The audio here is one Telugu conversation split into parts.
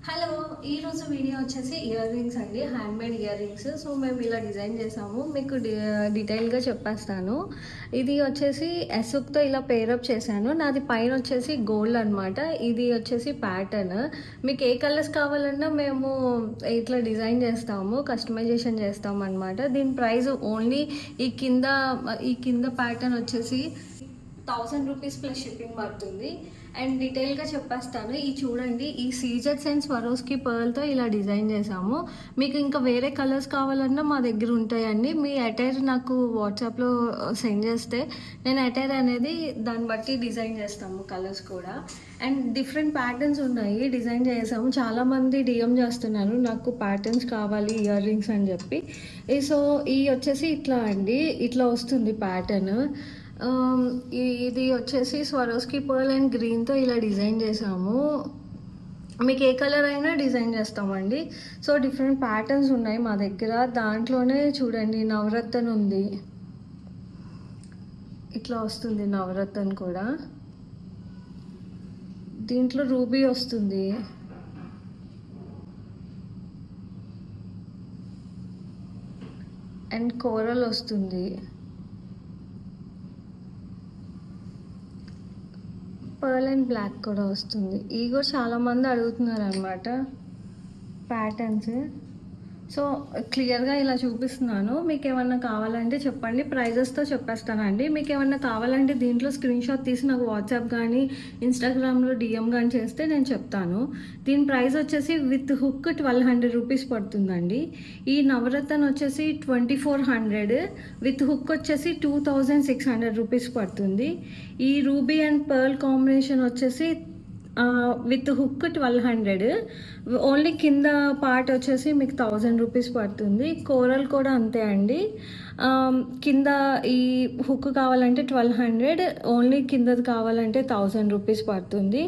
హలో ఈ రోజు వీడియో వచ్చేసి ఇయర్ రింగ్స్ అండి, hand made ear rings. So మేము ఇలా డిజైన్ చేసాము, మీకు డీటెయిల్గా చెప్పేస్తాను. ఇది వచ్చేసి ఎసుక్తో ఇలా పేరప్ చేశాను. నాది పైన వచ్చేసి గోల్డ్ అనమాట. ఇది వచ్చేసి ప్యాటర్న్. మీకు ఏ కలర్స్ కావాలన్నా మేము ఇట్లా డిజైన్ చేస్తాము, కస్టమైజేషన్ చేస్తాము అనమాట. దీని ప్రైస్ ఓన్లీ ఈ కింద ప్యాటర్న్ వచ్చేసి 1000 రూపీస్ ప్లస్ షిప్పింగ్ పడుతుంది. అండ్ డీటెయిల్గా చెప్పేస్తాను. ఈ చూడండి, ఈ సీజెట్స్ అండ్ స్వరోస్కి పర్ల్తో ఇలా డిజైన్ చేసాము. మీకు ఇంకా వేరే కలర్స్ కావాలన్నా మా దగ్గర ఉంటాయండి. మీ అటైర్ నాకు వాట్సాప్లో సెండ్ చేస్తే నేను అటైర్ అనేది దాన్ని బట్టి డిజైన్ చేస్తాము, కలర్స్ కూడా. అండ్ డిఫరెంట్ ప్యాటర్న్స్ ఉన్నాయి, డిజైన్ చేసాము. చాలామంది డిఎం చేస్తున్నారు నాకు ప్యాటర్న్స్ కావాలి ఇయర్ రింగ్స్ అని చెప్పి. సో ఈ వచ్చేసి ఇట్లా అండి, ఇట్లా వస్తుంది ప్యాటర్న్. ఇది వచ్చేసి స్వరోస్కి పర్ల్ అండ్ గ్రీన్తో ఇలా డిజైన్ చేసాము. మీకు ఏ కలర్ అయినా డిజైన్ చేస్తామండి. సో డిఫరెంట్ ప్యాటర్న్స్ ఉన్నాయి మా దగ్గర. దాంట్లోనే చూడండి, నవరత్న ఉంది, ఇట్లా వస్తుంది నవరత్న కూడా. దీంట్లో రూబీ వస్తుంది, అండ్ కోరల్ వస్తుంది, పర్ల్ అండ్ బ్లాక్ కూడా వస్తుంది. ఇవి కూడా చాలామంది అడుగుతున్నారు అనమాట ప్యాటర్న్స్. సో క్లియర్గా ఇలా చూపిస్తున్నాను. మీకు ఏమన్నా కావాలంటే చెప్పండి, ప్రైజెస్తో చెప్పేస్తానండి. మీకు ఏమన్నా కావాలంటే దీంట్లో స్క్రీన్ షాట్ తీసి నాకు వాట్సాప్ కానీ ఇన్స్టాగ్రామ్లో డిఎం కానీ చేస్తే నేను చెప్తాను. దీని ప్రైస్ వచ్చేసి విత్ హుక్ 1200 రూపీస్ పడుతుందండి. ఈ నవరత్న వచ్చేసి 2400, విత్ హుక్ వచ్చేసి 2600 రూపీస్ పడుతుంది. ఈ రూబీ అండ్ పర్ల్ కాంబినేషన్ వచ్చేసి విత్ హుక్ 1200, ఓన్లీ కింద పార్ట్ వచ్చేసి మీకు 1000 రూపీస్ పడుతుంది. కోరల్ కూడా అంతే అండి. కింద ఈ హుక్ కావాలంటే 1200, ఓన్లీ కిందది కావాలంటే 1000 రూపీస్ పడుతుంది.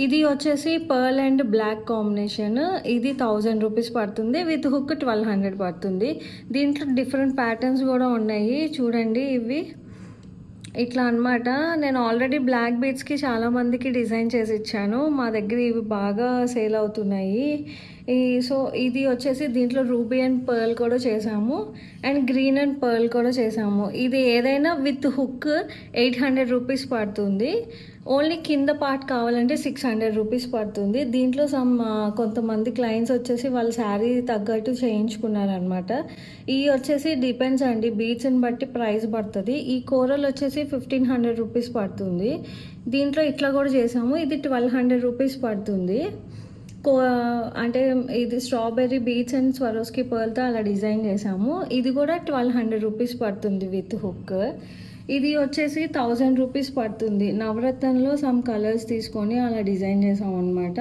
ఇది వచ్చేసి పర్ల్ అండ్ బ్లాక్ కాంబినేషన్, ఇది 1000 రూపీస్ పడుతుంది. విత్ హుక్ 1200 పడుతుంది. దీంట్లో డిఫరెంట్ ప్యాటర్న్స్ కూడా ఉన్నాయి చూడండి. ఇవి ఇట్లా అనమాట. నేను ఆల్రెడీ బ్లాక్ బీడ్స్కి చాలామందికి డిజైన్ చేసి ఇచ్చాను. మా దగ్గర ఇవి బాగా సేల్ అవుతున్నాయి. సో ఇది వచ్చేసి దీంట్లో రూబీ అండ్ పర్ల్ కూడా చేసాము, అండ్ గ్రీన్ అండ్ పర్ల్ కూడా చేసాము. ఇది ఏదైనా విత్ హుక్ 800 రూపీస్ పడుతుంది. ఓన్లీ కింద పార్ట్ కావాలంటే 600 రూపీస్ పడుతుంది. దీంట్లో కొంతమంది క్లయింట్స్ వచ్చేసి వాళ్ళ శారీ తగ్గట్టు చేయించుకున్నారనమాట. ఇవి వచ్చేసి డిపెండ్స్ అండి, బీట్స్ని బట్టి ప్రైస్ పడుతుంది. ఈ కోరల్ వచ్చేసి 1500 రూపీస్ పడుతుంది. దీంట్లో ఇట్లా కూడా చేసాము, ఇది 1200 రూపీస్ పడుతుంది. అంటే ఇది స్ట్రాబెర్రీ బీట్స్ అండ్ స్వరోస్కి పర్ల్తో అలా డిజైన్ చేసాము. ఇది కూడా 1200 రూపీస్ పడుతుంది విత్ హుక్. ఇది వచ్చేసి 1000 రూపీస్ పడుతుంది. నవరత్నంలో సమ్ కలర్స్ తీసుకొని అలా డిజైన్ చేసాం అనమాట.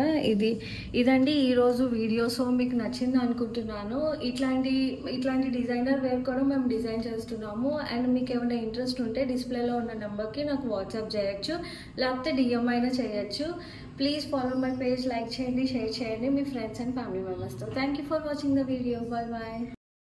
ఇదండి ఈరోజు వీడియో. సో మీకు నచ్చింది అనుకుంటున్నాను. ఇట్లాంటి డిజైనర్ వేర్ కూడా మేము డిజైన్ చేస్తున్నాము. అండ్ మీకు ఏమైనా ఇంట్రెస్ట్ ఉంటే డిస్ప్లేలో ఉన్న నెంబర్కి నాకు వాట్సాప్ చేయొచ్చు, లేకపోతే డిఎం అయినా చేయొచ్చు. Please follow my page, like చేయండి, షేర్ చేయండి మీ ఫ్రెండ్స్ అండ్ ఫ్యామిలీ మెంబర్స్తో. Thank you for watching the video. Bye bye.